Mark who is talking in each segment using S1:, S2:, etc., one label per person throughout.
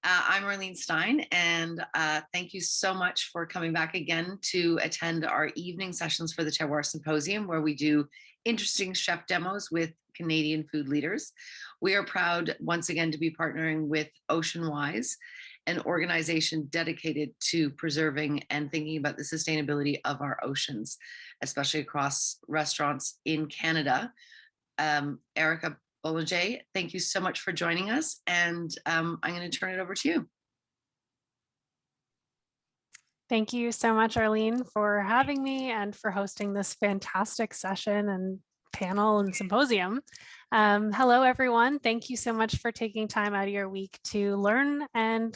S1: I'm Arlene Stein, and thank you so much for coming back again to attend our evening sessions for the Terroir Symposium, where we do interesting chef demos with Canadian food leaders. We are proud once again to be partnering with Oceanwise, an organization dedicated to preserving and thinking about the sustainability of our oceans, especially across restaurants in Canada. Erika Bolliger, thank you so much for joining us, and I'm going to turn it over to you.
S2: Thank you so much, Arlene, for having me and for hosting this fantastic session and panel and symposium. Hello, everyone. Thank you so much for taking time out of your week to learn and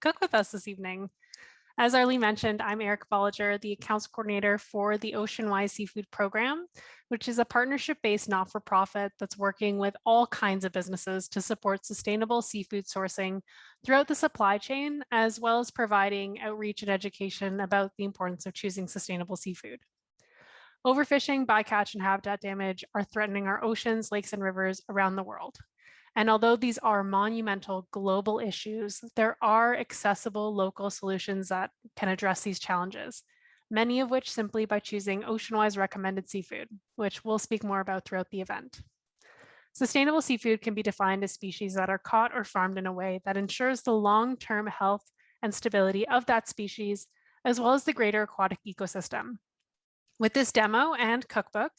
S2: cook with us this evening. As Arlene mentioned, I'm Erika Bolliger, the accounts coordinator for the Oceanwise Seafood program, which is a partnership-based not-for-profit that's working with all kinds of businesses to support sustainable seafood sourcing throughout the supply chain, as well as providing outreach and education about the importance of choosing sustainable seafood. Overfishing, bycatch, and habitat damage are threatening our oceans, lakes, and rivers around the world. And although these are monumental global issues, there are accessible local solutions that can address these challenges, many of which simply by choosing Oceanwise recommended seafood, which we'll speak more about throughout the event. Sustainable seafood can be defined as species that are caught or farmed in a way that ensures the long-term health and stability of that species, as well as the greater aquatic ecosystem. With this demo and cookbook,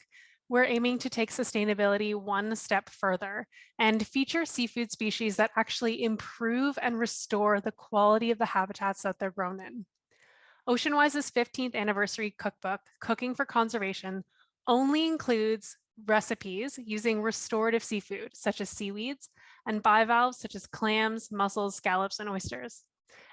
S2: we're aiming to take sustainability one step further and feature seafood species that actually improve and restore the quality of the habitats that they're grown in. Oceanwise's 15th anniversary cookbook, Cooking for Conservation, only includes recipes using restorative seafood, such as seaweeds, and bivalves, such as clams, mussels, scallops, and oysters.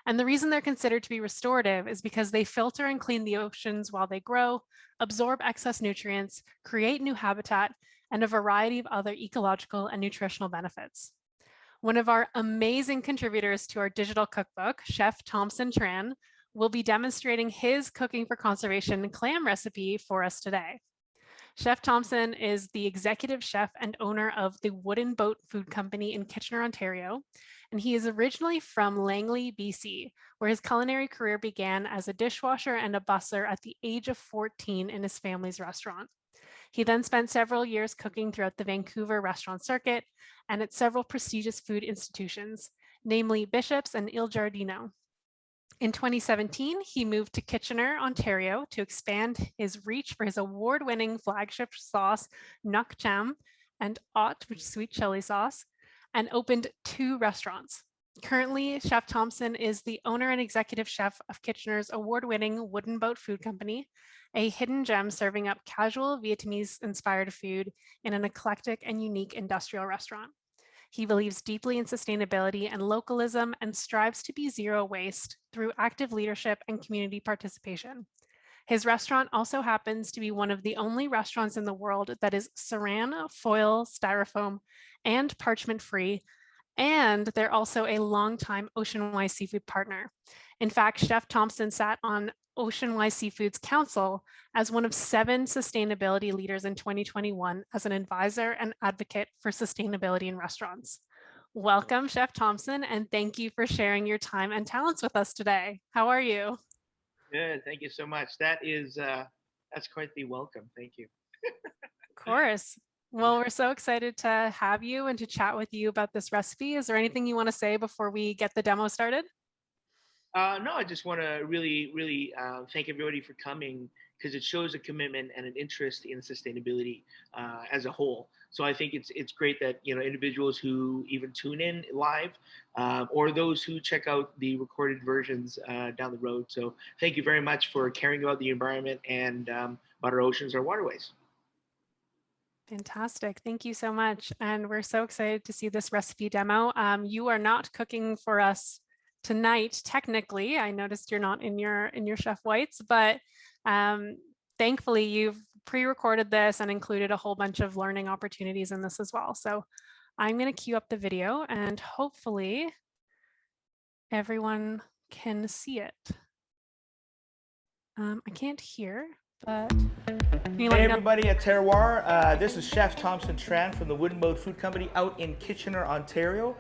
S2: And the reason they're considered to be restorative is because they filter and clean the oceans while they grow, absorb excess nutrients, create new habitat, and a variety of other ecological and nutritional benefits. One of our amazing contributors to our digital cookbook, Chef Thompsons Tran, will be demonstrating his Cooking for Conservation clam recipe for us today. Chef Thompson is the executive chef and owner of the Wooden Boat Food Company in Kitchener, Ontario, and he is originally from Langley, BC, where his culinary career began as a dishwasher and a busser at the age of 14 in his family's restaurant. He then spent several years cooking throughout the Vancouver restaurant circuit and at several prestigious food institutions, namely Bishop's and Il Giardino. In 2017, he moved to Kitchener, Ontario to expand his reach for his award-winning flagship sauce, Nuck Cham, and Ott, which is sweet chili sauce, and opened 2 restaurants. Currently, Chef Thompson is the owner and executive chef of Kitchener's award-winning Wooden Boat Food Company, a hidden gem serving up casual Vietnamese-inspired food in an eclectic and unique industrial restaurant. He believes deeply in sustainability and localism and strives to be zero waste through active leadership and community participation. His restaurant also happens to be one of the only restaurants in the world that is saran, foil, styrofoam, and parchment-free, and they're also a longtime Oceanwise Seafood partner. In fact, Chef Thompson sat on Oceanwise Seafood's council as one of 7 sustainability leaders in 2021 as an advisor and advocate for sustainability in restaurants. Welcome, Chef Thompson, and thank you for sharing your time and talents with us today. How are you?
S3: Good, thank you so much. That's quite the welcome. Thank you.
S2: Of course. Well, we're so excited to have you and to chat with you about this recipe. Is there anything you want to say before we get the demo started?
S3: No, I just want to really thank everybody for coming because it shows a commitment and an interest in sustainability as a whole. So I think it's great that individuals who even tune in live or those who check out the recorded versions down the road. So thank you very much for caring about the environment and about our oceans, our waterways.
S2: Fantastic. Thank you so much. And we're so excited to see this recipe demo. You are not cooking for us tonight, technically. I noticed you're not in your chef whites, but thankfully you've pre-recorded this and included a whole bunch of learning opportunities in this as well. So I'm going to queue up the video and hopefully everyone can see it. I can't hear, but can you let
S3: Hey
S2: me know?
S3: everybody at Terroir, this is Chef Thompson Tran from the Wooden Boat Food Company out in Kitchener, Ontario.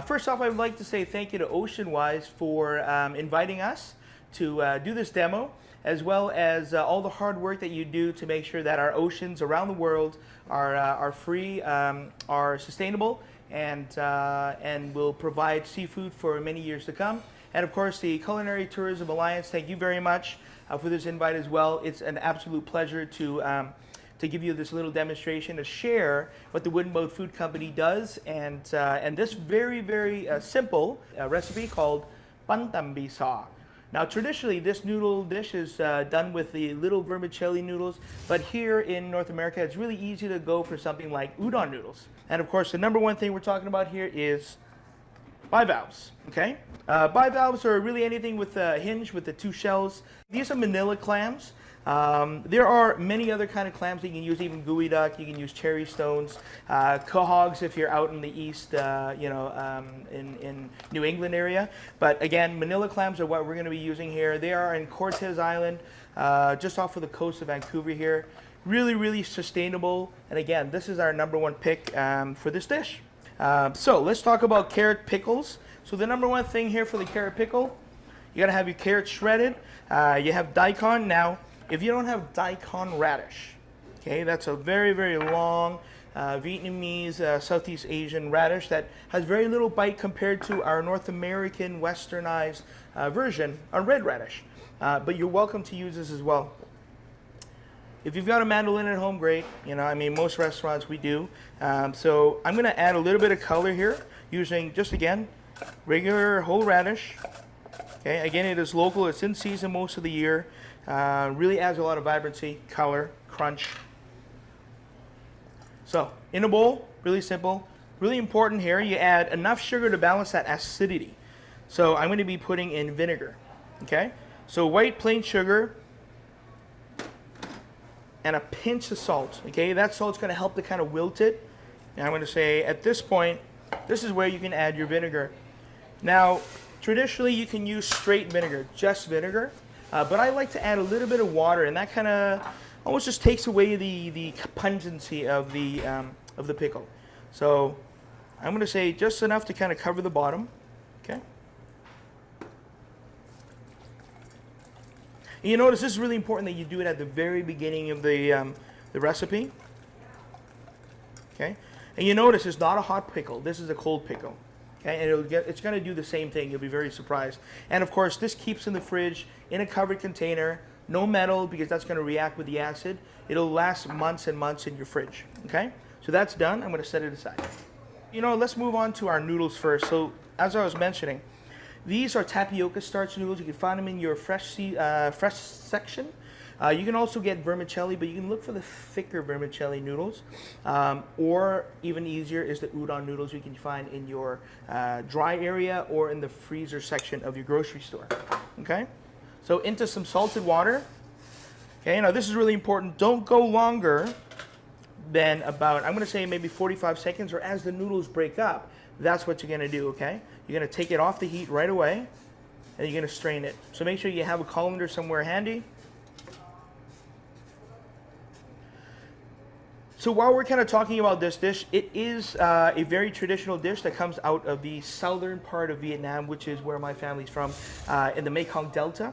S3: First off, I would like to say thank you to Oceanwise for inviting us to do this demo, as well as all the hard work that you do to make sure that our oceans around the world are free, are sustainable, and will provide seafood for many years to come. And of course, the Culinary Tourism Alliance, thank you very much for this invite as well. It's an absolute pleasure to give you this little demonstration to share what the Wooden Boat Food Company does, and this very simple recipe called pantambisa. Now, traditionally, this noodle dish is done with the little vermicelli noodles, but here in North America, it's really easy to go for something like udon noodles. And of course, the number one thing we're talking about here is bivalves, okay? Bivalves are really anything with a hinge with the two shells. These are manila clams. There are many other kind of clams that you can use, even gooey duck, you can use cherry stones, quahogs if you're out in the east, in New England area. But again, manila clams are what we're going to be using here. They are in Cortez Island, just off of the coast of Vancouver here. Really sustainable. And again, this is our number one pick for this dish. So let's talk about carrot pickles. So the number one thing here for the carrot pickle, you gotta have your carrots shredded. You have daikon. Now, if you don't have daikon radish, okay, that's a very long Vietnamese, Southeast Asian radish that has very little bite compared to our North American westernized version, a red radish. But you're welcome to use this as well. If you've got a mandolin at home, great. You know, I mean, most restaurants we do. So I'm going to add a little bit of color here using, just again, regular whole radish. Okay, again, it is local. It's in season most of the year. Really adds a lot of vibrancy, color, crunch. So in a bowl, really simple. Really important here, you add enough sugar to balance that acidity. So I'm going to be putting in vinegar. Okay, so white plain sugar, and a pinch of salt. Okay, that salt's going to help to kind of wilt it. And I'm going to say at this point, this is where you can add your vinegar. Now, traditionally you can use straight vinegar, just vinegar, but I like to add a little bit of water, and that kind of almost just takes away the pungency of the pickle. So I'm going to say just enough to kind of cover the bottom. Okay. And you notice this is really important that you do it at the very beginning of the recipe. Okay, and you notice it's not a hot pickle. This is a cold pickle. Okay, and it's going to do the same thing. You'll be very surprised. And of course, this keeps in the fridge in a covered container, no metal, because that's going to react with the acid. It'll last months and months in your fridge. Okay, so that's done. I'm going to set it aside. You know, let's move on to our noodles first. So as I was mentioning, these are tapioca starch noodles. You can find them in your fresh section. You can also get vermicelli, but you can look for the thicker vermicelli noodles. Or even easier is the udon noodles you can find in your dry area or in the freezer section of your grocery store. Okay? So into some salted water. Okay, now this is really important. Don't go longer than about, I'm going to say maybe 45 seconds, or as the noodles break up. That's what you're going to do, okay? You're going to take it off the heat right away, and you're going to strain it. So make sure you have a colander somewhere handy. So while we're kind of talking about this dish, it is a very traditional dish that comes out of the southern part of Vietnam, which is where my family's from, in the Mekong Delta.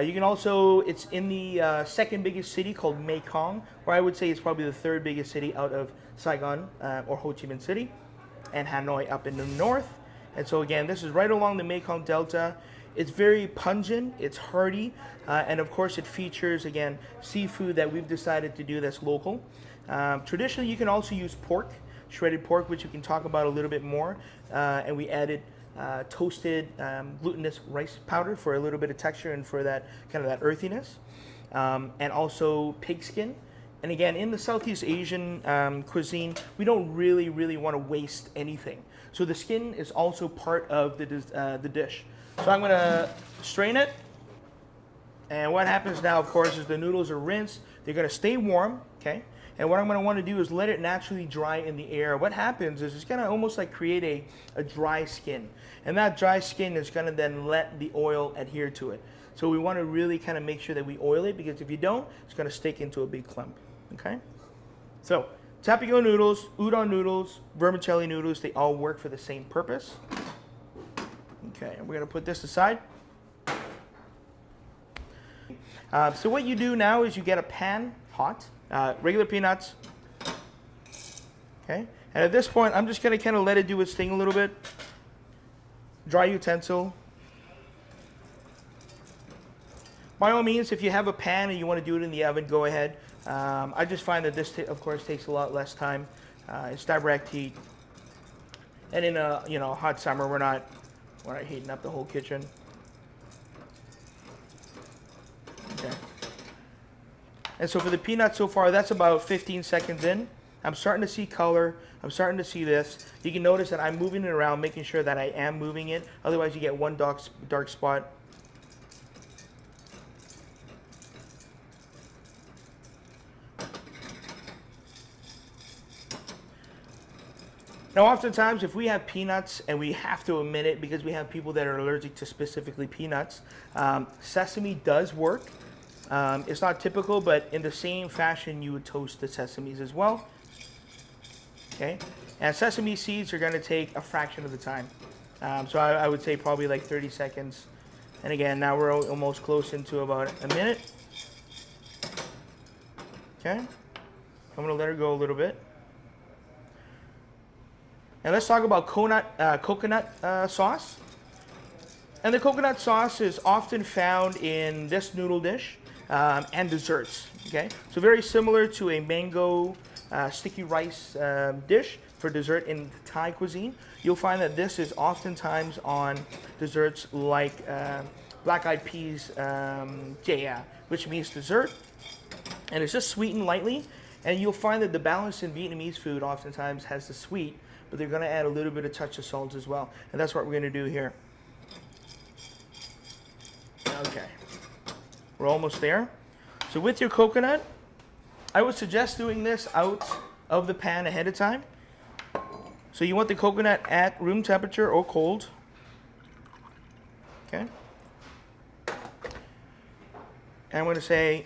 S3: You can also, it's in the second biggest city called Mekong, or I would say it's probably the third biggest city out of Saigon or Ho Chi Minh City, and Hanoi up in the north. And so again, this is right along the Mekong Delta. It's very pungent, it's hearty, and of course it features, again, seafood that we've decided to do that's local. Traditionally, you can also use pork, shredded pork, which we can talk about a little bit more. And we added toasted glutinous rice powder for a little bit of texture and for that kind of that earthiness. And also pig skin. And again, in the Southeast Asian cuisine, we don't really want to waste anything. So the skin is also part of the dish. So I'm going to strain it. And what happens now, of course, is the noodles are rinsed. They're going to stay warm, okay? And what I'm going to want to do is let it naturally dry in the air. What happens is it's going to almost like create a dry skin. And that dry skin is going to then let the oil adhere to it. So we want to really kind of make sure that we oil it, because if you don't, it's going to stick into a big clump. Okay? So tapioca noodles, udon noodles, vermicelli noodles, they all work for the same purpose. Okay, and we're going to put this aside. So what you do now is you get a pan hot, regular peanuts. Okay, and at this point, I'm just going to kind of let it do its thing a little bit. Dry utensil. By all means, if you have a pan and you want to do it in the oven, go ahead. I just find that this, of course, takes a lot less time. It's direct heat, and in a hot summer, we're not heating up the whole kitchen. Okay. And so for the peanuts so far, that's about 15 seconds in. I'm starting to see color. I'm starting to see this. You can notice that I'm moving it around, making sure that I am moving it. Otherwise, you get one dark spot. Now, oftentimes, if we have peanuts and we have to omit it because we have people that are allergic to specifically peanuts, sesame does work. It's not typical, but in the same fashion, you would toast the sesames as well. Okay, and sesame seeds are going to take a fraction of the time. So I would say probably like 30 seconds. And again, now we're almost close into about a minute. Okay, I'm going to let her go a little bit. And let's talk about coconut sauce. And the coconut sauce is often found in this noodle dish and desserts. Okay, so very similar to a mango sticky rice dish for dessert in Thai cuisine. You'll find that this is oftentimes on desserts like black-eyed peas jaya, which means dessert. And it's just sweetened lightly. And you'll find that the balance in Vietnamese food oftentimes has the sweet, but they're going to add a little bit of touch of salt as well. And that's what we're going to do here. Okay. We're almost there. So with your coconut, I would suggest doing this out of the pan ahead of time. So you want the coconut at room temperature or cold. Okay. And I'm going to say,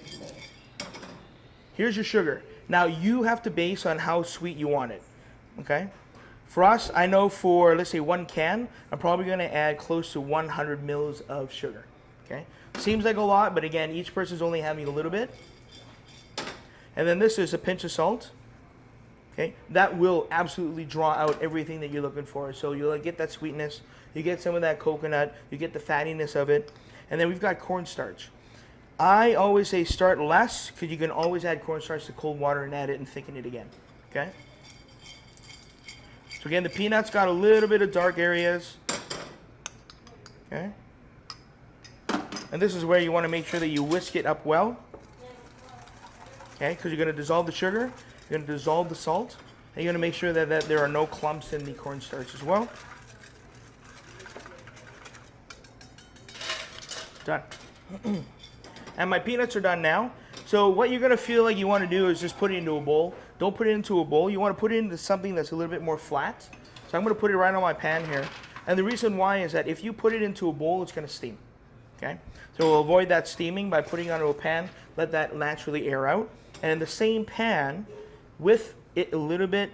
S3: here's your sugar. Now you have to base on how sweet you want it. Okay. For us, I know for, let's say, 1 can, I'm probably going to add close to 100 mils of sugar. Okay, seems like a lot, but again, each person's only having a little bit. And then this is a pinch of salt. Okay, that will absolutely draw out everything that you're looking for. So you'll get that sweetness, you get some of that coconut, you get the fattiness of it. And then we've got cornstarch. I always say start less, because you can always add cornstarch to cold water and add it and thicken it again. Okay. So again, the peanuts got a little bit of dark areas. Okay. And this is where you want to make sure that you whisk it up well. Okay, because you're going to dissolve the sugar, you're going to dissolve the salt, and you're going to make sure that there are no clumps in the cornstarch as well. Done. And my peanuts are done now. So what you're going to feel like you want to do is just put it into a bowl. Don't put it into a bowl. You want to put it into something that's a little bit more flat. So I'm going to put it right on my pan here. And the reason why is that if you put it into a bowl, it's going to steam. Okay? So we'll avoid that steaming by putting it onto a pan. Let that naturally air out. And in the same pan, with it a little bit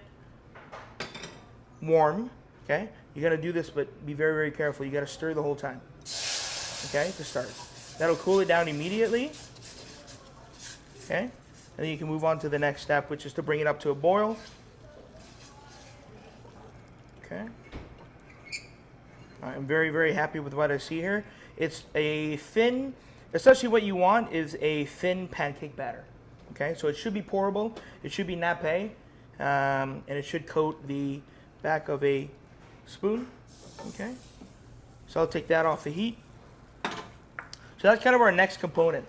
S3: warm, okay? You're going to do this, but be very, very careful. You got to stir the whole time. Okay, to start. That'll cool it down immediately. Okay? And then you can move on to the next step, which is to bring it up to a boil. Okay. I'm very, very happy with what I see here. It's a thin, essentially what you want is a thin pancake batter. Okay, so it should be pourable, it should be nappe, and it should coat the back of a spoon. Okay, so I'll take that off the heat. So that's kind of our next component.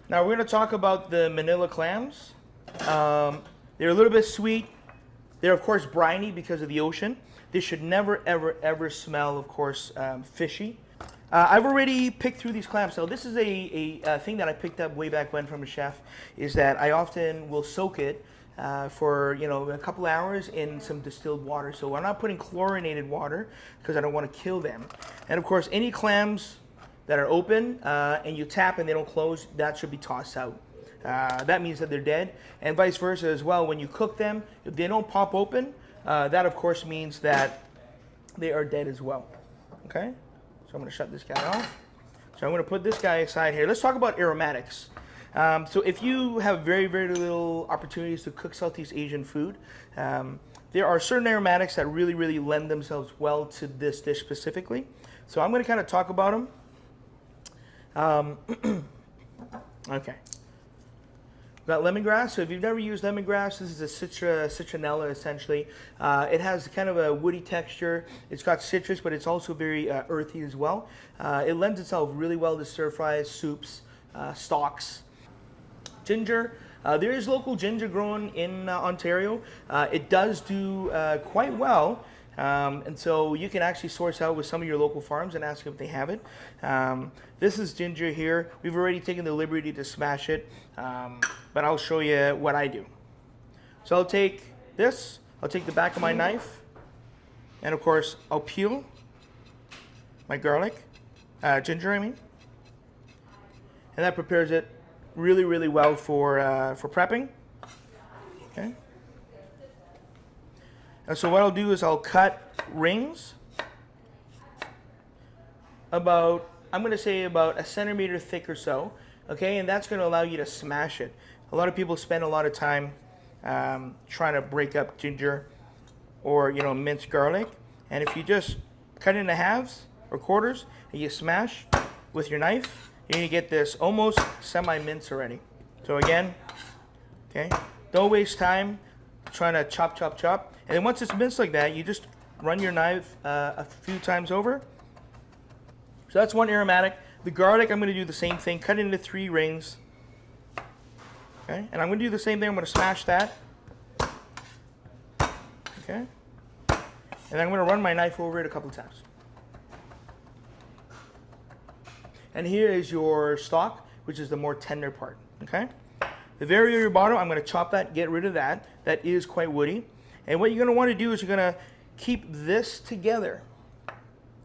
S3: Now we're going to talk about the Manila clams. They're a little bit sweet. They're of course briny because of the ocean. They should never, ever, ever smell, of course, fishy. I've already picked through these clams. So this is a thing that I picked up way back when from a chef, is that I often will soak it for a couple hours in some distilled water. So I'm not putting chlorinated water because I don't want to kill them. And of course, any clams
S4: that are open and you tap and they don't close, that should be tossed out. That means that they're dead, and vice versa as well. When you cook them, if they don't pop open, that of course means that they are dead as well. Okay, so I'm going to shut this guy off. So I'm going to put this guy aside here. Let's talk about aromatics. So if you have very, very little opportunities to cook Southeast Asian food, there are certain aromatics that really, really lend themselves well to this dish specifically. So I'm going to kind of talk about them. Okay. We've got lemongrass. So if you've never used lemongrass, this is a citronella essentially. It has kind of a woody texture. It's got citrus, but it's also very earthy as well. It lends itself really well to stir fries, soups, stocks. Ginger. There is local ginger grown in Ontario. It does do quite well. And so you can actually source out with some of your local farms and ask if they have it. This is ginger here. We've already taken the liberty to smash it, but I'll show you what I do. So I'll take this, I'll take the back of my knife, and of course I'll peel my garlic, ginger I mean, and that prepares it really, really well for prepping. Okay. And so what I'll do is I'll cut rings about, I'm going to say about a centimeter thick or so, okay, and that's going to allow you to smash it. A lot of people spend a lot of time trying to break up ginger or, you know, minced garlic, and if you just cut it into halves or quarters and you smash with your knife, you're going to get this almost semi-mince already. So again, okay, don't waste time trying to chop, chop, chop. And then once it's minced like that, you just run your knife a few times over. So that's one aromatic. The garlic, I'm going to do the same thing. Cut it into 3 rings. Okay, and I'm going to do the same thing. I'm going to smash that. Okay, and I'm going to run my knife over it a couple of times. And here is your stock, which is the more tender part. Okay, the very very bottom, I'm going to chop that, get rid of that. That is quite woody. And what you're going to want to do is you're going to keep this together.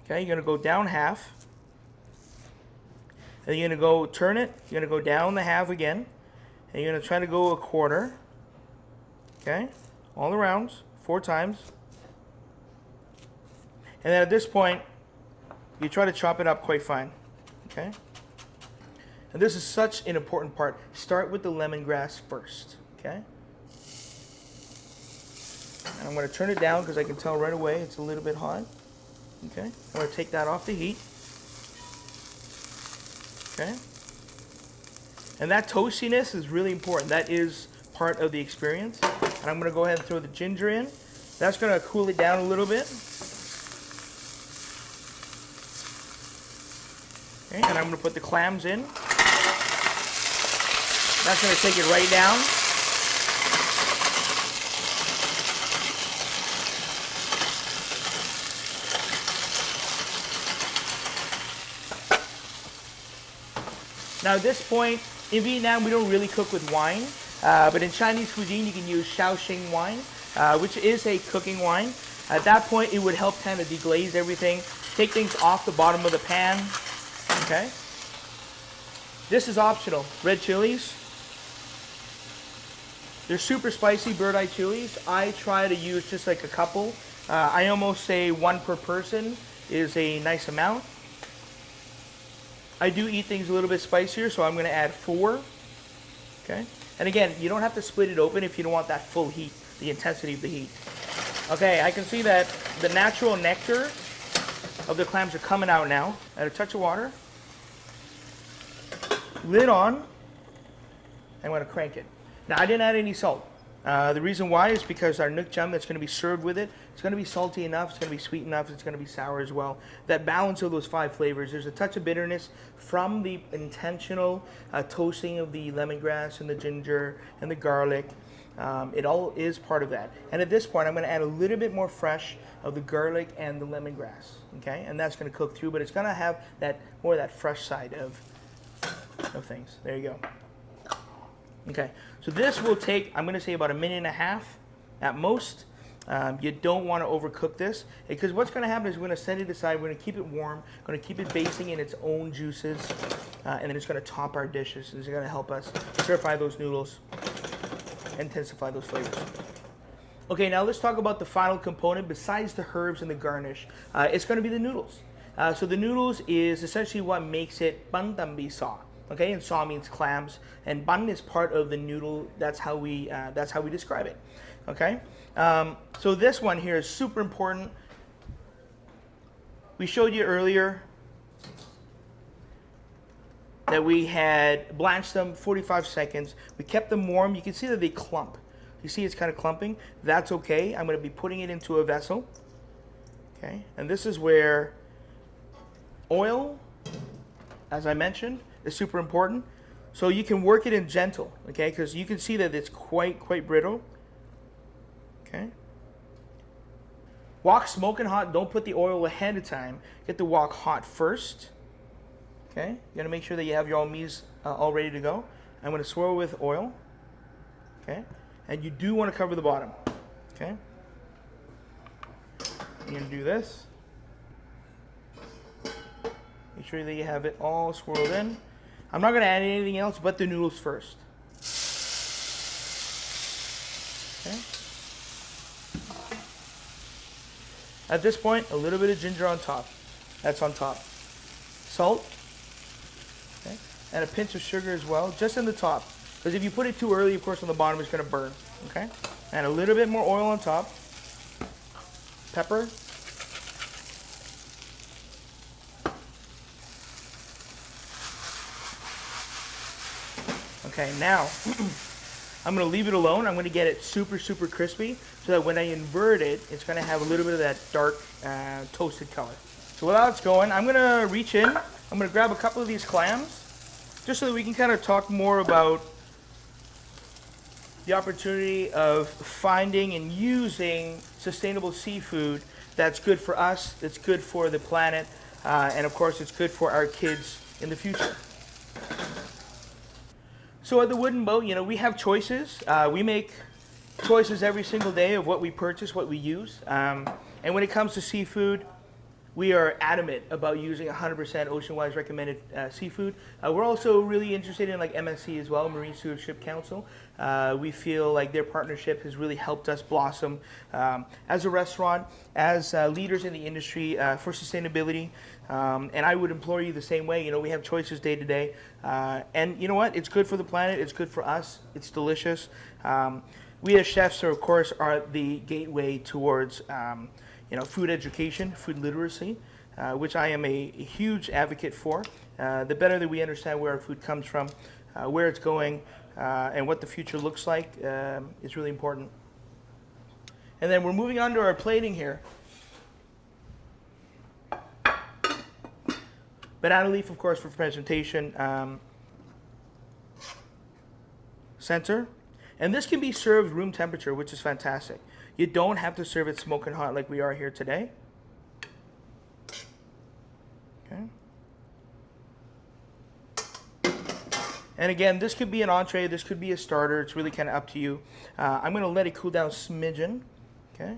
S4: Okay, you're going to go down half. And you're going to go turn it. You're going to go down the half again. And you're going to try to go a quarter. Okay, all around 4 times. And then at this point, you try to chop it up quite fine. Okay. And this is such an important part. Start with the lemongrass first. Okay. And I'm going to turn it down because I can tell right away it's a little bit hot. Okay, I'm going to take that off the heat. Okay, and that toastiness is really important. That is part of the experience. And I'm going to go ahead and throw the ginger in. That's going to cool it down a little bit. Okay, and I'm going to put the clams in. That's going to take it right down. Now at this point, in Vietnam we don't really cook with wine, but in Chinese cuisine you can use Shaoxing wine, which is a cooking wine. At that point it would help kind of deglaze everything, take things off the bottom of the pan. Okay. This is optional. Red chilies. They're super spicy bird-eye chilies. I try to use just like a couple. I almost say 1 per person is a nice amount. I do eat things a little bit spicier, so I'm going to add 4. Okay. And again, you don't have to split it open if you don't want that full heat, the intensity of the heat. Okay, I can see that the natural nectar of the clams are coming out now. Add a touch of water. Lid on. I'm going to crank it. Now, I didn't add any salt. The reason why is because our nuc chum that's going to be served with it, it's going to be salty enough, it's going to be sweet enough, it's going to be sour as well. That balance of those 5 flavors, there's a touch of bitterness from the intentional toasting of the lemongrass and the ginger and the garlic. It all is part of that. And at this point, I'm going to add a little bit more fresh of the garlic and the lemongrass. Okay, and that's going to cook through, but it's going to have that more of that fresh side of things. There you go. Okay, so this will take, I'm going to say about 1.5 minutes at most. You don't want to overcook this, because what's going to happen is we're going to set it aside, we're going to keep it warm, going to keep it basting in its own juices, and then it's going to top our dishes. It's going to help us purify those noodles, intensify those flavors. Okay, now let's talk about the final component besides the herbs and the garnish. It's going to be the noodles. So the noodles is essentially what makes it bantambi sa. Okay, and sa means clams, and ban is part of the noodle. That's how we describe it. Okay, so this one here is super important. We showed you earlier that we had blanched them 45 seconds. We kept them warm. You can see that they clump. You see it's kind of clumping. That's okay. I'm going to be putting it into a vessel. Okay, and this is where oil, as I mentioned, is super important. So you can work it in gentle, okay, because you can see that it's quite brittle. Okay. Wok smoking hot. Don't put the oil ahead of time. Get the wok hot first. Okay. You got to make sure that you have your mise all ready to go. I'm going to swirl with oil. Okay. And you do want to cover the bottom. Okay. You're going to do this. Make sure that you have it all swirled in. I'm not going to add anything else but the noodles first. Okay. At this point, a little bit of ginger on top. That's on top. Salt. Okay. And a pinch of sugar as well, just in the top. Because if you put it too early, of course, on the bottom, it's going to burn. Okay. And a little bit more oil on top. Pepper. Okay, now I'm going to leave it alone. I'm going to get it super crispy so that when I invert it, it's going to have a little bit of that dark toasted color. So while it's going, I'm going to reach in. I'm going to grab a couple of these clams just so that we can kind of talk more about the opportunity of finding and using sustainable seafood that's good for us, that's good for the planet, and of course it's good for our kids in the future. So at the Wooden Boat, you know, we have choices. We make choices every single day of what we purchase, what we use. And when it comes to seafood, we are adamant about using 100% Oceanwise recommended seafood. We're also really interested in like MSC as well, Marine Stewardship Council. We feel like their partnership has really helped us blossom as a restaurant, as leaders in the industry for sustainability. And I would implore you the same way. You know, we have choices day to day. And you know what? It's good for the planet. It's good for us. It's delicious. We as chefs, of course, are the gateway towards you know, food education, food literacy, which I am a huge advocate for. The better that we understand where our food comes from, where it's going, and what the future looks like is really important. And then we're moving on to our plating here. Banana leaf, of course, for presentation. Center. And this can be served room temperature, which is fantastic. You don't have to serve it smoking hot like we are here today. Okay. And again, this could be an entree, this could be a starter. It's really kind of up to you. I'm going to let it cool down a smidgen. Okay.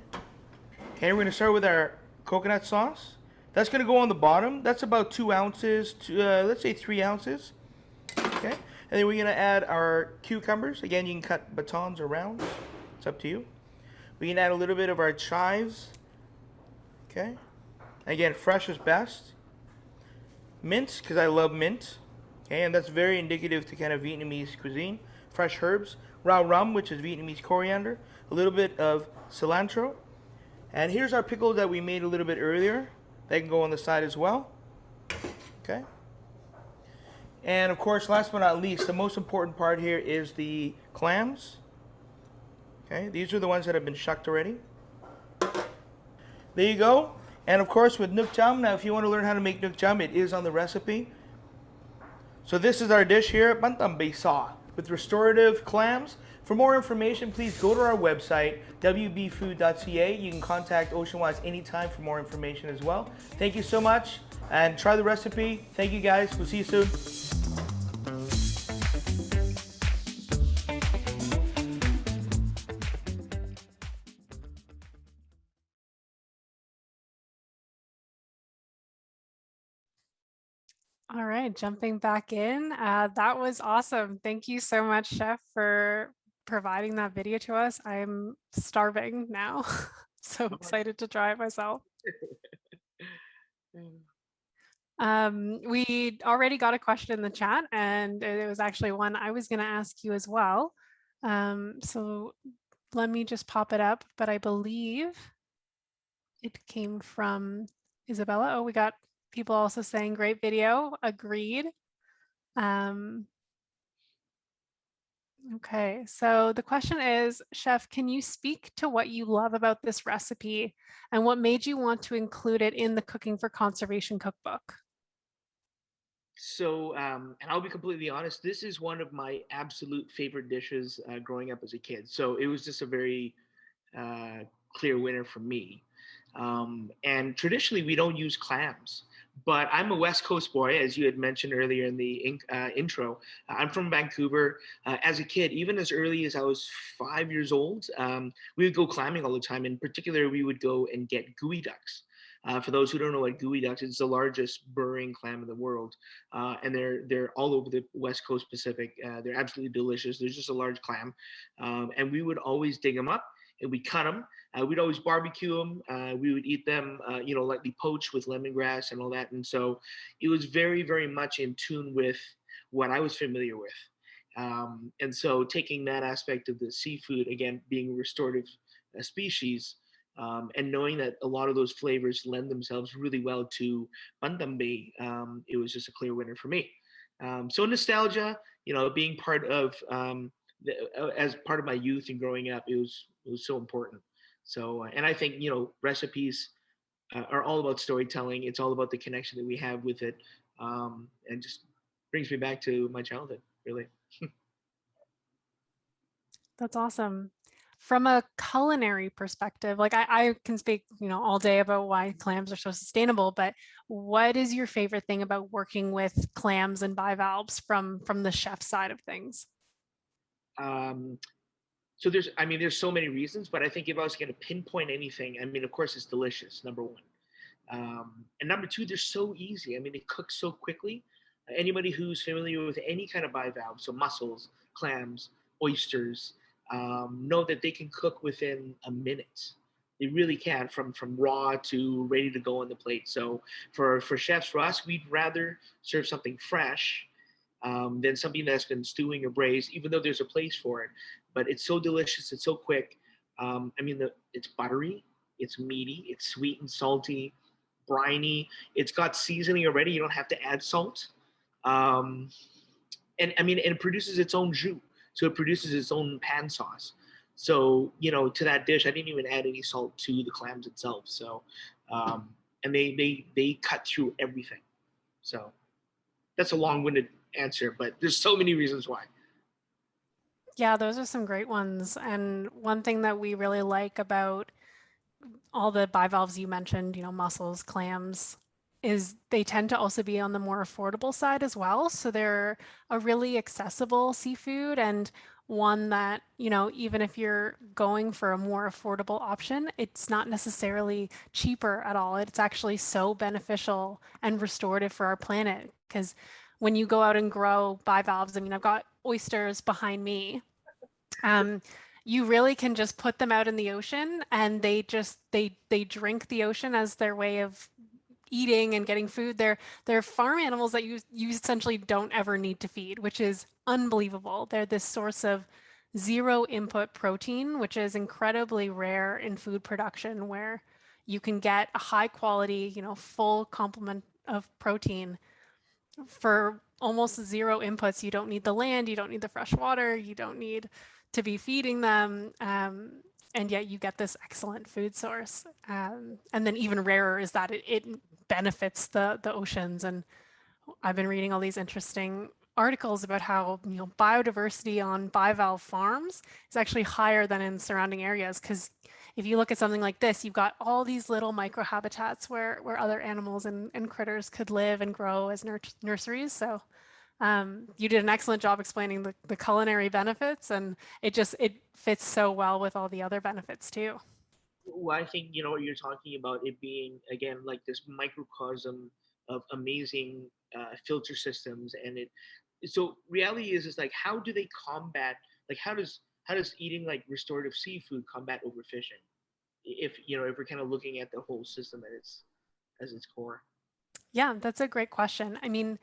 S4: Okay, we're going to start with our coconut sauce. That's going to go on the bottom. That's about 2 ounces to, let's say 3 ounces. Okay. And then we're going to add our cucumbers. Again, you can cut batons or rounds. It's up to you. We can add a little bit of our chives. Okay. Again, fresh is best. Mint, because I love mint. Okay, and that's very indicative to kind of Vietnamese cuisine. Fresh herbs. Rau rum, which is Vietnamese coriander. A little bit of cilantro. And here's our pickle that we made a little bit earlier. They can go on the side as well. Okay. And of course, last but not least, the most important part here is the clams. Okay, these are the ones that have been shucked already. There you go. And of course with nuc cham, now if you want to learn how to make nuc cham, it is on the recipe. So this is our dish here, bantam bay sa, with restorative clams. For more information, please go to our website, wbfood.ca. You can contact Oceanwise anytime for more information as well. Thank you so much, and try the recipe. Thank you guys. We'll see you soon.
S2: All right, jumping back in. That was awesome. Thank you so much, Chef, for providing that video to us. I'm starving now. So excited to try it myself. We already got a question in the chat, and it was actually one I was going to ask you as well. So let me just pop it up, but I believe it came from Isabella. Oh, we got people also saying great video. Agreed. Okay, so the question is, Chef, can you speak to what you love about this recipe and what made you want to include it in the Cooking for Conservation cookbook?
S3: So, and I'll be completely honest, this is one of my absolute favorite dishes growing up as a kid. So it was just a very uh, clear winner for me. And traditionally, we don't use clams, but I'm a West Coast boy, as you had mentioned earlier in the intro. I'm from Vancouver. As a kid, even as early as I was 5 years old, we would go clamming all the time. In particular, we would go and get gooey ducks. For those who don't know what gooey ducks, it's the largest burrowing clam in the world, and they're all over the West Coast Pacific. They're absolutely delicious. They're just a large clam, and we would always dig them up and we cut them. We'd always barbecue them. We would eat them, lightly poached with lemongrass and all that. And so it was very, very much in tune with what I was familiar with. And so taking that aspect of the seafood, again, being a restorative species, and knowing that a lot of those flavors lend themselves really well to bandambe, it was just a clear winner for me. So nostalgia, being part of as part of my youth and growing up, it was so important. So, and I think recipes are all about storytelling. It's all about the connection that we have with it, and just brings me back to my childhood, really.
S2: That's awesome. From a culinary perspective, like I can speak, all day about why clams are so sustainable, but what is your favorite thing about working with clams and bivalves from the chef side of things?
S3: Um, so there's so many reasons, but I think if I was going to pinpoint anything, of course, it's delicious, number one. And number two, they're so easy. They cook so quickly. Anybody who's familiar with any kind of bivalve, so mussels, clams, oysters, know that they can cook within a minute. They really can, from raw to ready to go on the plate. So for chefs, for us, we'd rather serve something fresh than something that's been stewing or braised, even though there's a place for it. But it's so delicious, it's so quick. It's buttery, it's meaty, it's sweet and salty, briny. It's got seasoning already. You don't have to add salt. And it produces its own jus. So it produces its own pan sauce. So, to that dish, I didn't even add any salt to the clams itself. So, and they cut through everything. So that's a long-winded answer, but there's so many reasons why.
S2: Yeah, those are some great ones. And one thing that we really like about all the bivalves you mentioned, mussels, clams, is they tend to also be on the more affordable side as well. So they're a really accessible seafood and one that, even if you're going for a more affordable option, it's not necessarily cheaper at all. It's actually so beneficial and restorative for our planet because when you go out and grow bivalves, I've got oysters behind me. You really can just put them out in the ocean and they drink the ocean as their way of eating and getting food. They're farm animals that you essentially don't ever need to feed, which is unbelievable. They're this source of zero input protein, which is incredibly rare in food production, where you can get a high quality, full complement of protein for almost zero inputs. You don't need the land, you don't need the fresh water, you don't need to be feeding them. And yet you get this excellent food source. And then even rarer is that it benefits the oceans. And I've been reading all these interesting articles about how biodiversity on bivalve farms is actually higher than in surrounding areas, because if you look at something like this, you've got all these little microhabitats where other animals and critters could live and grow as nurseries. So you did an excellent job explaining the culinary benefits, and it fits so well with all the other benefits too.
S3: Well, I think what you're talking about, it being again like this microcosm of amazing filter systems, and it. So reality is like, how do they combat, like how does eating like restorative seafood combat overfishing? If if we're kind of looking at the whole system at its as its core.
S2: Yeah, that's a great question. I mean,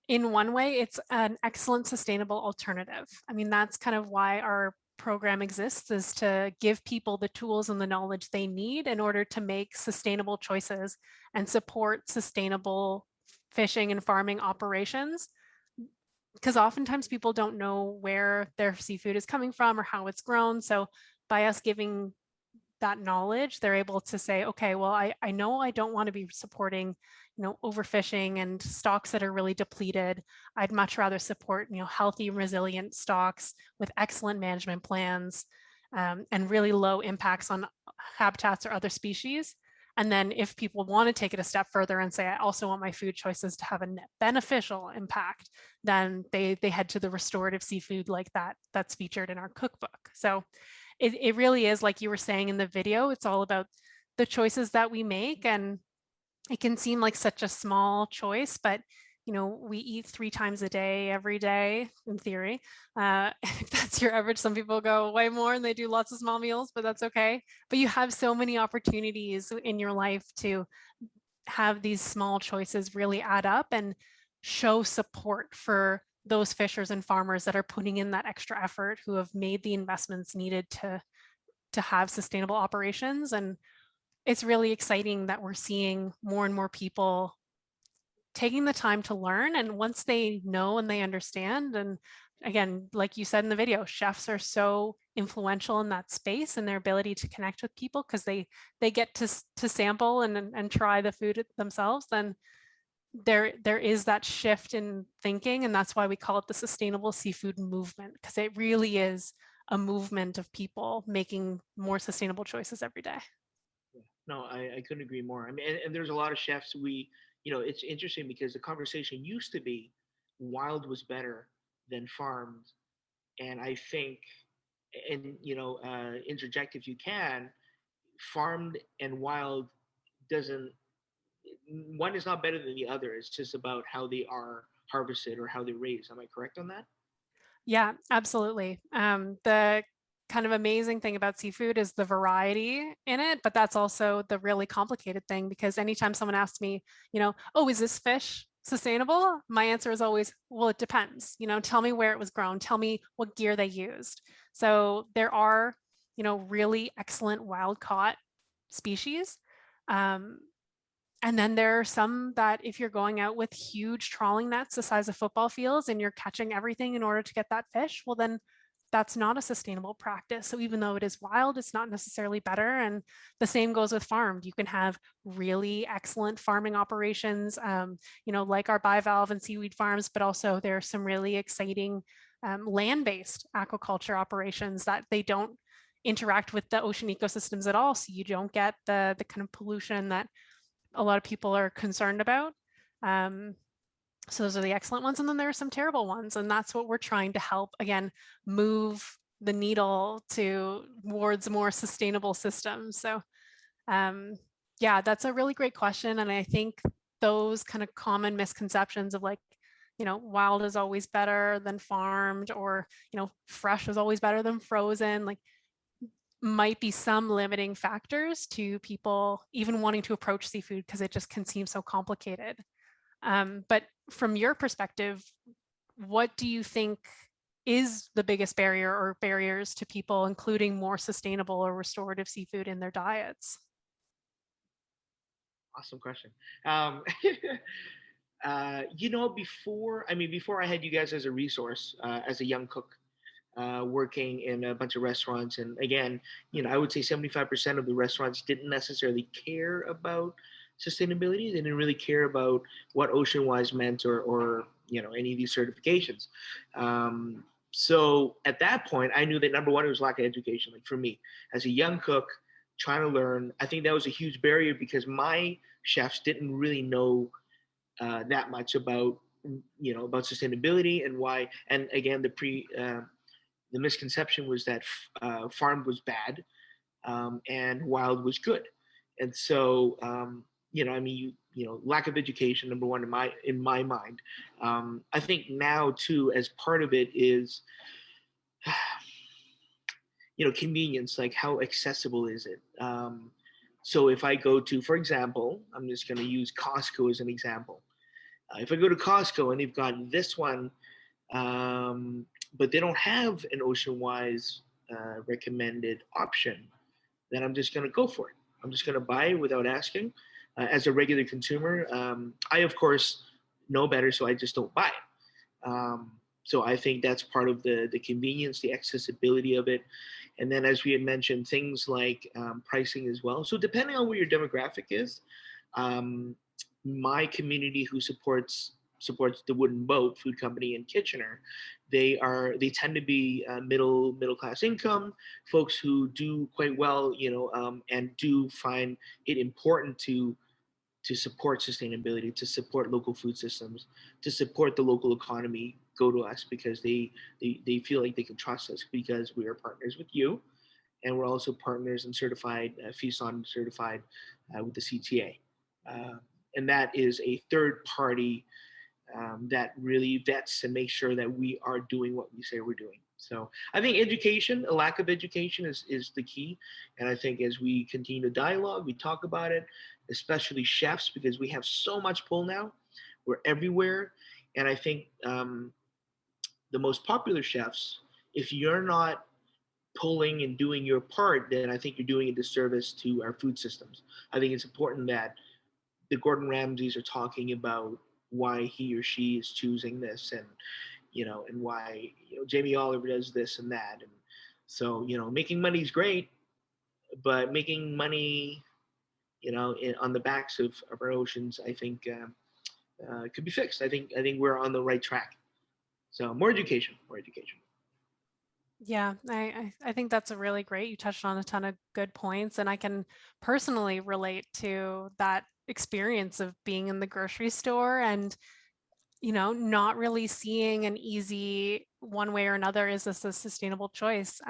S2: in one way, it's an excellent sustainable alternative. I mean, that's kind of why our program exists, is to give people the tools and the knowledge they need in order to make sustainable choices and support sustainable fishing and farming operations. Because oftentimes people don't know where their seafood is coming from or how it's grown. So by us giving that knowledge, they're able to say, okay, well, I know I don't want to be supporting, overfishing and stocks that are really depleted. I'd much rather support, healthy, resilient stocks with excellent management plans, and really low impacts on habitats or other species. And then if people want to take it a step further and say, I also want my food choices to have a net beneficial impact, then they head to the restorative seafood like that's featured in our cookbook. So it really is, like you were saying in the video, it's all about the choices that we make. And it can seem like such a small choice, but we eat 3 times a day, every day, in theory. If that's your average, some people go way more and they do lots of small meals, but that's okay. But you have so many opportunities in your life to have these small choices really add up and show support for those fishers and farmers that are putting in that extra effort, who have made the investments needed to have sustainable operations. And it's really exciting that we're seeing more and more people taking the time to learn. And once they know and they understand, and again, like you said in the video, chefs are so influential in that space and their ability to connect with people because they get to sample and try the food themselves, then there is that shift in thinking. And that's why we call it the sustainable seafood movement, because it really is a movement of people making more sustainable choices every day.
S3: No, I couldn't agree more. I mean, and there's a lot of chefs it's interesting because the conversation used to be wild was better than farmed. And I think, and, interject if you can, farmed and wild doesn't, one is not better than the other. It's just about how they are harvested or how they're raised. Am I correct on that?
S2: Yeah, absolutely. The kind of amazing thing about seafood is the variety in it, but that's also the really complicated thing, because anytime someone asks me, oh, is this fish sustainable? My answer is always, well, it depends. Tell me where it was grown, tell me what gear they used. So there are, really excellent wild caught species. And then there are some that if you're going out with huge trawling nets the size of football fields and you're catching everything in order to get that fish, well, then that's not a sustainable practice. So even though it is wild, it's not necessarily better. And the same goes with farmed. You can have really excellent farming operations, like our Bivalve and Seaweed farms, but also there are some really exciting land-based aquaculture operations that they don't interact with the ocean ecosystems at all. So you don't get the kind of pollution that a lot of people are concerned about. So those are the excellent ones. And then there are some terrible ones. And that's what we're trying to help, again, move the needle towards more sustainable systems. So yeah, that's a really great question. And I think those kind of common misconceptions of like, wild is always better than farmed, or, fresh is always better than frozen, like might be some limiting factors to people even wanting to approach seafood, because it just can seem so complicated. But from your perspective, what do you think is the biggest barrier or barriers to people including more sustainable or restorative seafood in their diets?
S3: Awesome question. Before I had you guys as a resource, as a young cook, working in a bunch of restaurants. And again, I would say 75% of the restaurants didn't necessarily care about sustainability. They didn't really care about what Oceanwise meant or any of these certifications. So at that point, I knew that number one, it was lack of education. Like for me, as a young cook, trying to learn, I think that was a huge barrier because my chefs didn't really know that much about about sustainability and why. And again, the misconception was that farmed was bad and wild was good. And so, you lack of education, number one, in my mind. I think now too, as part of it is, convenience, like how accessible is it? So if I go to, for example, I'm just going to use Costco as an example. If I go to Costco and they've got this one, but they don't have an Oceanwise recommended option, then I'm just going to go for it. I'm just going to buy it without asking. As a regular consumer, I, of course, know better, so I just don't buy it. So I think that's part of the convenience, the accessibility of it. And then, as we had mentioned, things like pricing as well. So depending on where your demographic is, my community who supports the Wooden Boat Food Company in Kitchener, they tend to be middle class income folks who do quite well, and do find it important to support sustainability, to support local food systems, to support the local economy. Go to us because they feel like they can trust us because we are partners with you, and we're also partners and certified, FISON certified with the CTA. And that is a third party that really vets and makes sure that we are doing what we say we're doing. So I think education, a lack of education is the key. And I think as we continue to dialogue, we talk about it, especially chefs, because we have so much pull now. We're everywhere. And I think the most popular chefs, if you're not pulling and doing your part, then I think you're doing a disservice to our food systems. I think it's important that the Gordon Ramsays are talking about why he or she is choosing this, and and why Jamie Oliver does this and that. And so making money is great, but making money on the backs of our oceans, I think could be fixed. I think we're on the right track. So more education.
S2: Yeah, I think that's a really great. You touched on a ton of good points, and I can personally relate to that experience of being in the grocery store and not really seeing an easy one way or another, is this a sustainable choice?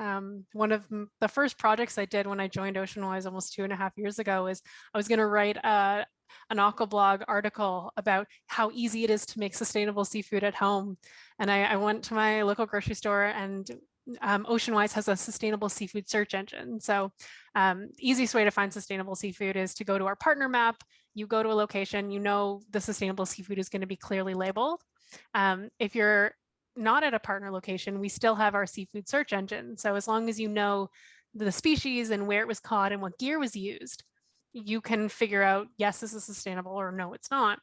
S2: One of the first projects I did when I joined Oceanwise almost 2.5 years ago is I was going to write an Aquablog article about how easy it is to make sustainable seafood at home. And I went to my local grocery store, and Oceanwise has a sustainable seafood search engine. So easiest way to find sustainable seafood is to go to our partner map. You go to a location, the sustainable seafood is going to be clearly labeled. If you're not at a partner location, we still have our seafood search engine. So as long as you know the species and where it was caught and what gear was used, you can figure out, yes, this is sustainable, or no, it's not.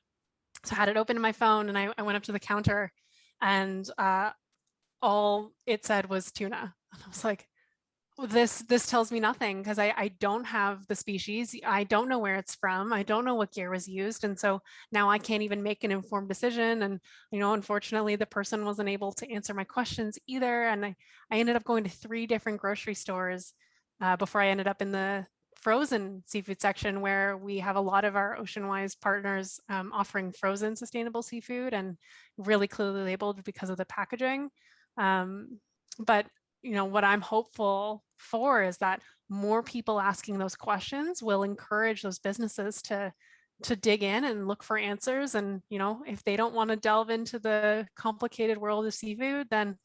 S2: So I had it open in my phone, and I went up to the counter, and all it said was tuna. And I was like, this tells me nothing, because I don't have the species. I don't know where it's from. I don't know what gear was used. And so now I can't even make an informed decision. And, unfortunately, the person wasn't able to answer my questions either. And I ended up going to 3 different grocery stores before I ended up in the frozen seafood section, where we have a lot of our Oceanwise partners offering frozen sustainable seafood, and really clearly labeled because of the packaging. But what I'm hopeful for is that more people asking those questions will encourage those businesses to dig in and look for answers. And if they don't want to delve into the complicated world of seafood, then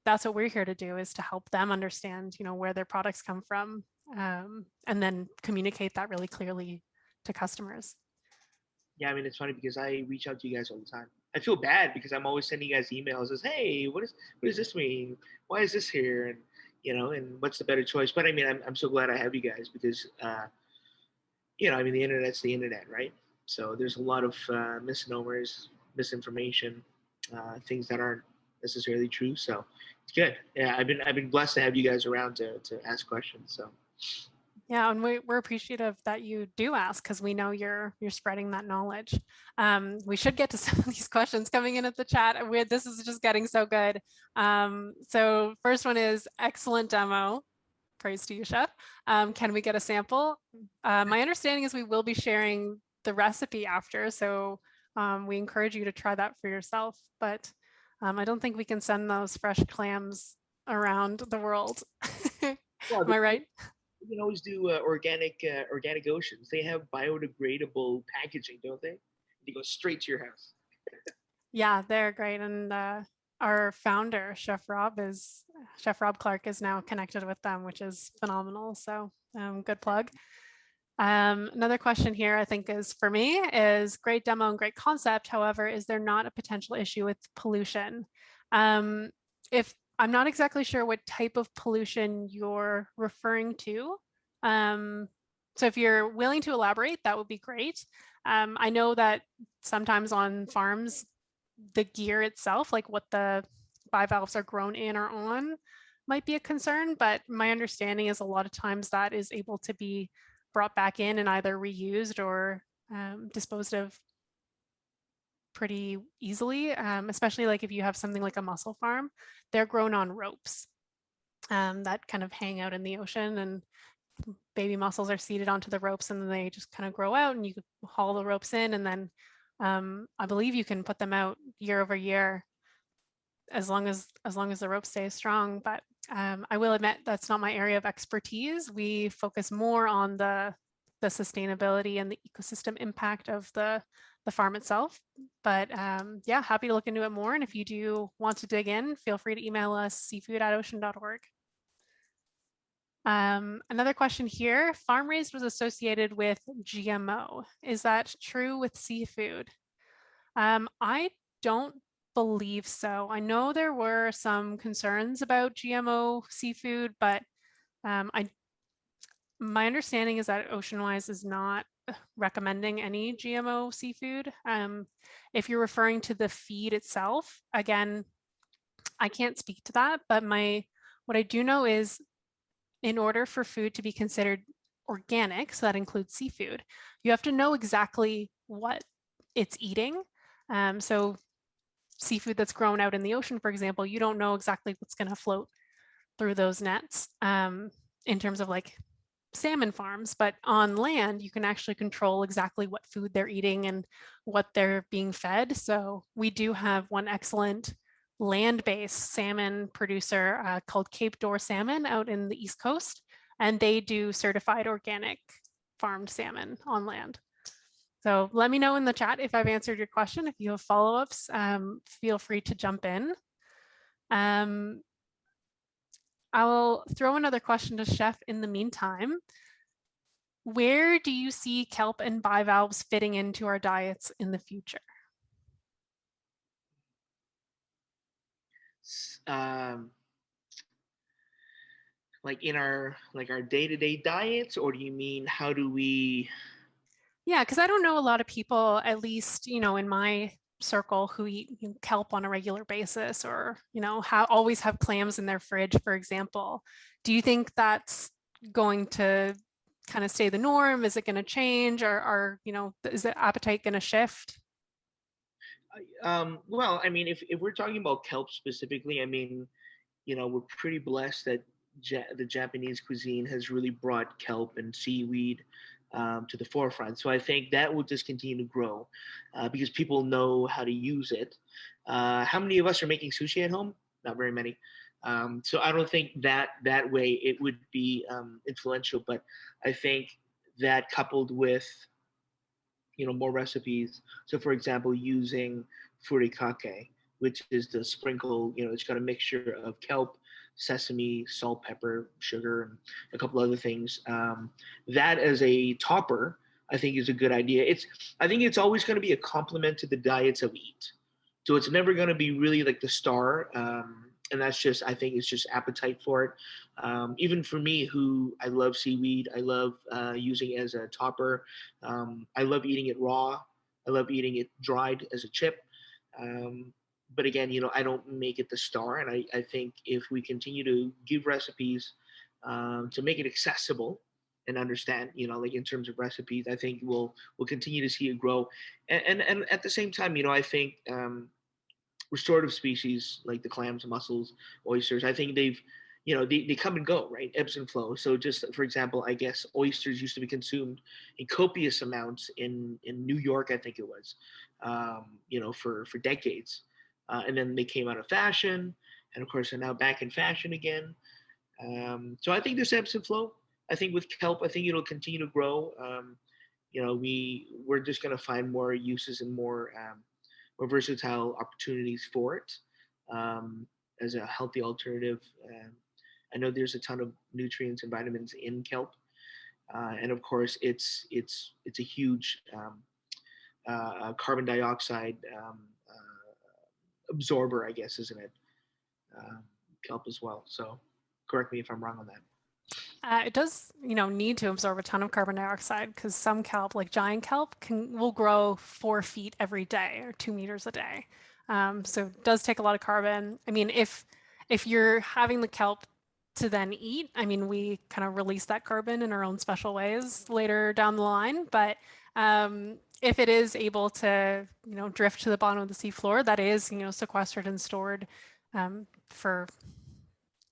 S2: that's what we're here to do, is to help them understand where their products come from, and then communicate that really clearly to customers.
S3: Yeah, I mean, it's funny because I reach out to you guys all the time. I feel bad because I'm always sending you guys emails as, hey, what does this mean? Why is this here? And and what's the better choice? But I mean, I'm so glad I have you guys, because I mean, the internet's the internet, right? So there's a lot of misnomers, misinformation, things that aren't necessarily true. So it's good. Yeah, I've been blessed to have you guys around to ask questions. So.
S2: Yeah, and we're appreciative that you do ask, because we know you're spreading that knowledge. We should get to some of these questions coming in at the chat. This is just getting so good. So first one is, excellent demo. Praise to you, Chef. Can we get a sample? My understanding is we will be sharing the recipe after, so we encourage you to try that for yourself. But I don't think we can send those fresh clams around the world.
S3: Well,
S2: Am I right?
S3: You can always do organic oceans. They have biodegradable packaging, don't they? They go straight to your house.
S2: Yeah, they're great. And our founder, Chef Rob Clark is now connected with them, which is phenomenal. So good plug. Another question here, I think, is for me is great demo and great concept. However, is there not a potential issue with pollution? If I'm not exactly sure what type of pollution you're referring to. So if you're willing to elaborate, that would be great. I know that sometimes on farms, the gear itself, like what the bivalves are grown in or on, might be a concern, but my understanding is a lot of times that is able to be brought back in and either reused or disposed of pretty easily, especially like if you have something like a mussel farm, they're grown on ropes that kind of hang out in the ocean, and baby mussels are seated onto the ropes and then they just kind of grow out and you haul the ropes in, and then I believe you can put them out year over year as long as the rope stays strong. But I will admit that's not my area of expertise. We focus more on the sustainability and the ecosystem impact of the farm itself. But yeah, happy to look into it more. And if you do want to dig in, feel free to email us seafood@ocean.org. Another question here, farm raised was associated with GMO. Is that true with seafood? I don't believe so. I know there were some concerns about GMO seafood, but my understanding is that Oceanwise is not recommending any GMO seafood. If you're referring to the feed itself, again, I can't speak to that, but what I do know is in order for food to be considered organic, so that includes seafood, you have to know exactly what it's eating. So seafood that's grown out in the ocean, for example, you don't know exactly what's going to float through those nets in terms of like salmon farms, but on land, you can actually control exactly what food they're eating and what they're being fed. So we do have one excellent land-based salmon producer called Cape Door Salmon out in the East Coast, and they do certified organic farmed salmon on land. So let me know in the chat if I've answered your question. If you have follow-ups, feel free to jump in. I'll throw another question to Chef in the meantime. Where do you see kelp and bivalves fitting into our diets in the future?
S3: Like in our day-to-day diets, or do you mean how do we?
S2: Yeah, because I don't know a lot of people, at least in my circle, who eat kelp on a regular basis, or always have clams in their fridge, for example. Do you think that's going to kind of stay the norm? Is it going to change, or is the appetite going to shift?
S3: Well, I mean, if we're talking about kelp specifically, I mean, we're pretty blessed that the Japanese cuisine has really brought kelp and seaweed to the forefront. So I think that will just continue to grow because people know how to use it. How many of us are making sushi at home? Not very many. So I don't think that way it would be influential. But I think that coupled with more recipes. So for example, using furikake, which is the sprinkle, it's got a mixture of kelp, sesame, salt, pepper, sugar, and a couple other things. That as a topper, I think is a good idea. I think it's always going to be a complement to the diets that we eat. So it's never going to be really like the star. And that's just, I think it's just appetite for it. Even for me, who I love seaweed, I love using it as a topper. I love eating it raw. I love eating it dried as a chip. But again, I don't make it the star. And I think if we continue to give recipes to make it accessible and understand, like in terms of recipes, I think we'll continue to see it grow. And at the same time, I think restorative species like the clams, mussels, oysters, I think they've, they come and go, right? Ebbs and flows. So just for example, I guess oysters used to be consumed in copious amounts in New York, I think it was, for decades. And then they came out of fashion, and of course are now back in fashion again. So I think there's ebbs and flow. I think with kelp, I think it'll continue to grow. You know, we're just going to find more uses and more versatile opportunities for it as a healthy alternative. I know there's a ton of nutrients and vitamins in kelp, and of course, it's a huge carbon dioxide absorber, I guess, isn't it? Kelp as well. So, correct me if I'm wrong on that.
S2: It does, need to absorb a ton of carbon dioxide because some kelp, like giant kelp, will grow 4 feet every day or 2 meters a day. So it does take a lot of carbon. I mean, if you're having the kelp to then eat, I mean, we kind of release that carbon in our own special ways later down the line. But if it is able to, drift to the bottom of the seafloor, that is, sequestered and stored for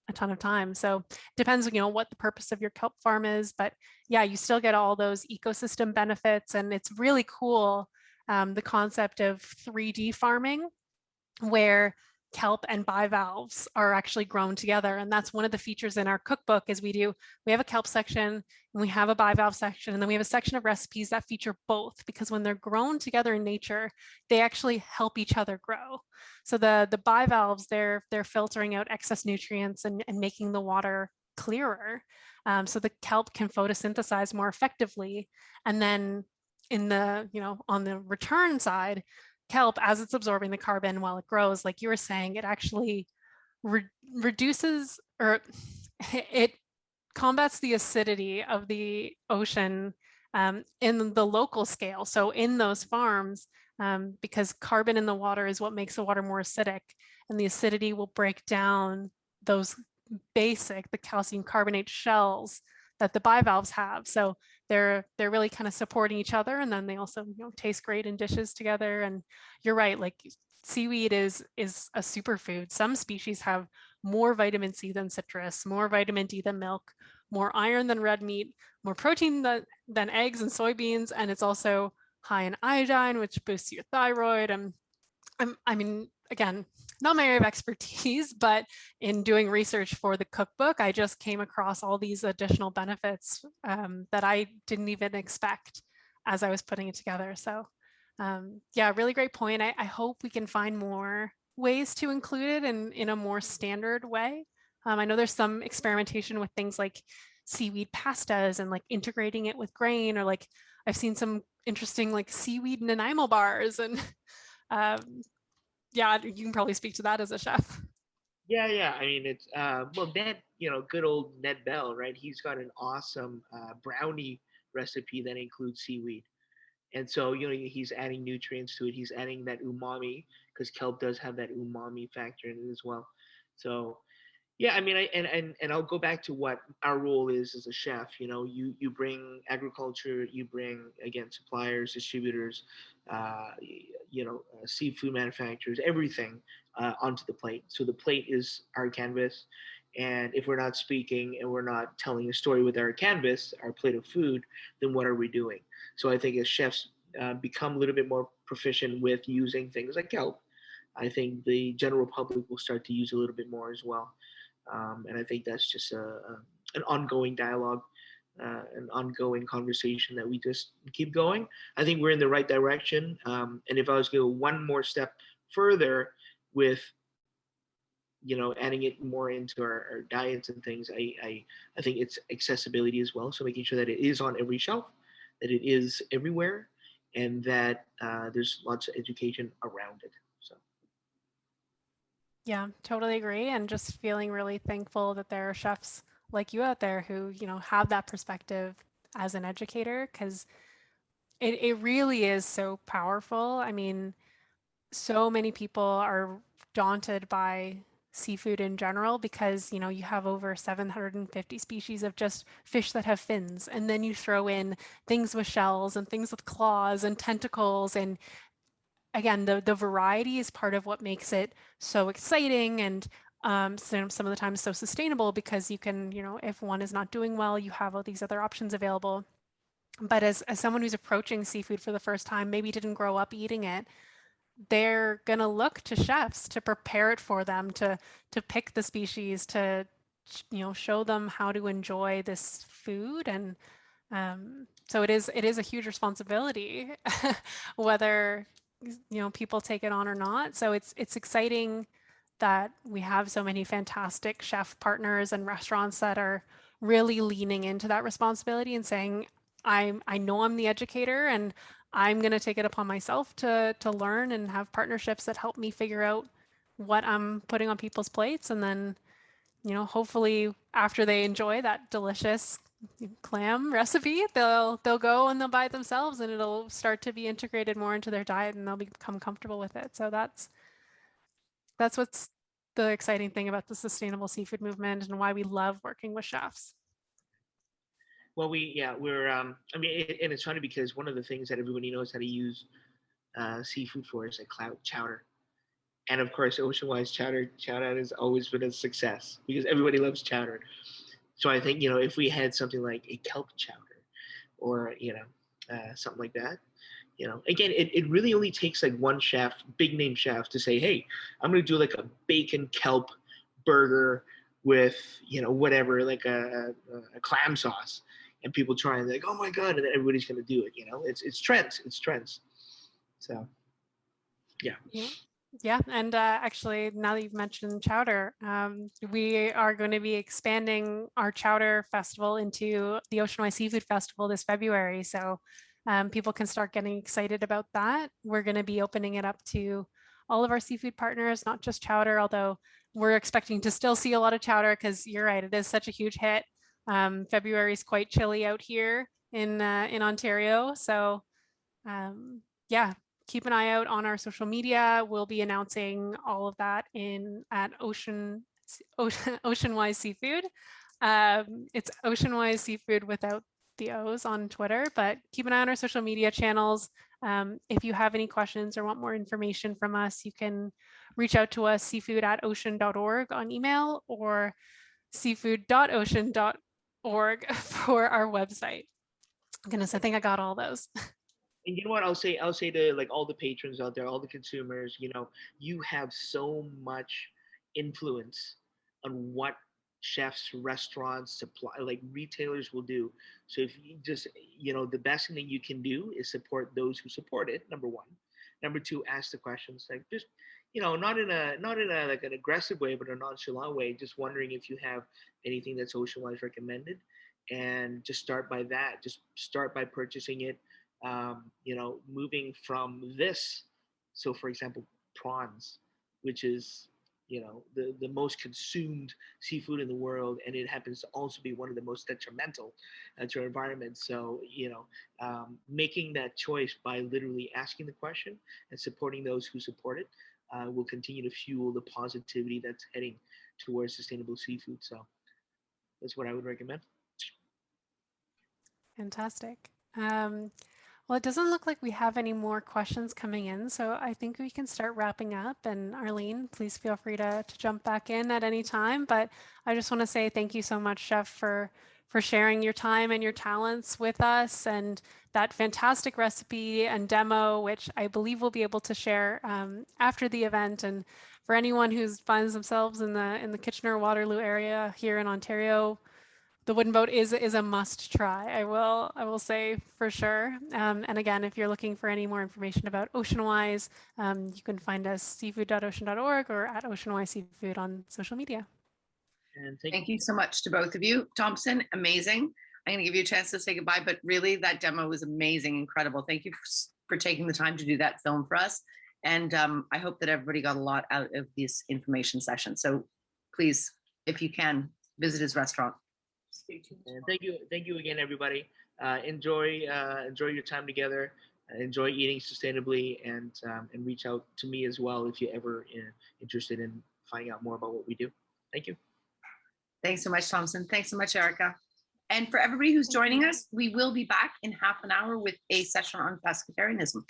S2: a ton of time. So it depends, what the purpose of your kelp farm is, but yeah, you still get all those ecosystem benefits. And it's really cool, the concept of 3D farming, where kelp and bivalves are actually grown together. And that's one of the features in our cookbook is we have a kelp section and we have a bivalve section, and then we have a section of recipes that feature both, because when they're grown together in nature, they actually help each other grow. So the bivalves, they're filtering out excess nutrients and making the water clearer. So the kelp can photosynthesize more effectively. And then in the, on the return side, kelp, as it's absorbing the carbon while it grows, like you were saying, it actually reduces, or it combats the acidity of the ocean in the local scale. So in those farms, because carbon in the water is what makes the water more acidic, and the acidity will break down those the calcium carbonate shells that the bivalves have. So they're really kind of supporting each other, and then they also taste great in dishes together. And you're right, like seaweed is a superfood. Some species have more vitamin C than citrus, more vitamin D than milk, more iron than red meat, more protein than eggs and soybeans, and it's also high in iodine, which boosts your thyroid. I mean, again, not my area of expertise, but in doing research for the cookbook, I just came across all these additional benefits that I didn't even expect as I was putting it together. So yeah, really great point. I hope we can find more ways to include it in a more standard way. I know there's some experimentation with things like seaweed pastas and like integrating it with grain, or like I've seen some interesting like seaweed Nanaimo bars, and yeah, you can probably speak to that as a chef.
S3: Yeah. I mean, it's well, Ned, good old Ned Bell, right? He's got an awesome brownie recipe that includes seaweed, and so he's adding nutrients to it. He's adding that umami, because kelp does have that umami factor in it as well. So yeah, I mean, and I'll go back to what our role is as a chef. You bring agriculture, you bring, again, suppliers, distributors, seafood manufacturers, everything onto the plate. So the plate is our canvas, and if we're not speaking and we're not telling a story with our canvas, our plate of food, then what are we doing? So I think as chefs become a little bit more proficient with using things like kelp, I think the general public will start to use a little bit more as well. And I think that's just an ongoing dialogue, an ongoing conversation that we just keep going. I think we're in the right direction. And if I was to go one more step further with, adding it more into our diets and things, I think it's accessibility as well. So making sure that it is on every shelf, that it is everywhere, and that there's lots of education around it. So.
S2: Yeah, totally agree. And just feeling really thankful that there are chefs like you out there who, have that perspective as an educator, because it really is so powerful. I mean, so many people are daunted by seafood in general because, you have over 750 species of just fish that have fins. And then you throw in things with shells and things with claws and tentacles, and again, the variety is part of what makes it so exciting, and some of the time so sustainable, because you can, if one is not doing well, you have all these other options available. But as someone who's approaching seafood for the first time, maybe didn't grow up eating it, they're gonna look to chefs to prepare it for them, to pick the species, to show them how to enjoy this food. And so it is a huge responsibility, whether people take it on or not. So it's exciting that we have so many fantastic chef partners and restaurants that are really leaning into that responsibility and saying, I know I'm the educator, and I'm going to take it upon myself to learn and have partnerships that help me figure out what I'm putting on people's plates. And then, hopefully after they enjoy that delicious clam recipe, they'll go and they'll buy it themselves, and it'll start to be integrated more into their diet, and they'll become comfortable with it. So that's what's the exciting thing about the sustainable seafood movement and why we love working with chefs.
S3: Well, we're and it's funny because one of the things that everybody knows how to use seafood for is like chowder. And of course, Oceanwise Chowder has always been a success because everybody loves chowder. So I think, if we had something like a kelp chowder or, something like that, again, it really only takes like one chef, big name chef, to say, hey, I'm going to do like a bacon kelp burger with, whatever, like a clam sauce. And people try and they're like, oh my God, and then everybody's going to do it. It's trends. So, yeah.
S2: Yeah, and actually, now that you've mentioned chowder, we are going to be expanding our chowder festival into the Oceanwise Seafood Festival this February. So people can start getting excited about that. We're going to be opening it up to all of our seafood partners, not just chowder, although we're expecting to still see a lot of chowder because you're right, it is such a huge hit. February is quite chilly out here in Ontario. So yeah, keep an eye out on our social media. We'll be announcing all of that at Oceanwise Seafood. It's Oceanwise Seafood without the O's on Twitter, but keep an eye on our social media channels. If you have any questions or want more information from us, you can reach out to us, seafood@ocean.org on email, or seafood.ocean.org for our website. Goodness, I think I got all those.
S3: And you know what I'll say to like all the patrons out there, all the consumers, you have so much influence on what chefs, restaurants, supply, like retailers will do. So if you just, the best thing that you can do is support those who support it, number one. Number two, ask the questions, like just, not in a like an aggressive way, but a nonchalant way, just wondering if you have anything that's Oceanwise recommended, and just start by that. Just start by purchasing it. Moving from this. So for example, prawns, which is, the most consumed seafood in the world, and it happens to also be one of the most detrimental to our environment. So, making that choice by literally asking the question and supporting those who support it will continue to fuel the positivity that's heading towards sustainable seafood. So that's what I would recommend.
S2: Fantastic. Well, it doesn't look like we have any more questions coming in, so I think we can start wrapping up. And Arlene, please feel free to jump back in at any time. But I just want to say thank you so much, Chef, for sharing your time and your talents with us, and that fantastic recipe and demo, which I believe we'll be able to share after the event. And for anyone who finds themselves in the Kitchener-Waterloo area here in Ontario, the wooden boat is a must try. I will say for sure. And again, if you're looking for any more information about Oceanwise, you can find us seafood.ocean.org or at Oceanwise Seafood on social media.
S3: And
S1: thank you so much to both of you. Thompson, amazing. I'm going to give you a chance to say goodbye, but really that demo was amazing, incredible. Thank you for taking the time to do that film for us. And I hope that everybody got a lot out of this information session. So please, if you can, visit his restaurant.
S3: And thank you again, everybody. Enjoy your time together. Enjoy eating sustainably, and reach out to me as well if you're ever interested in finding out more about what we do. Thank you.
S1: Thanks so much, Thompson. Thanks so much, Erika. And for everybody who's joining us, we will be back in half an hour with a session on pescatarianism.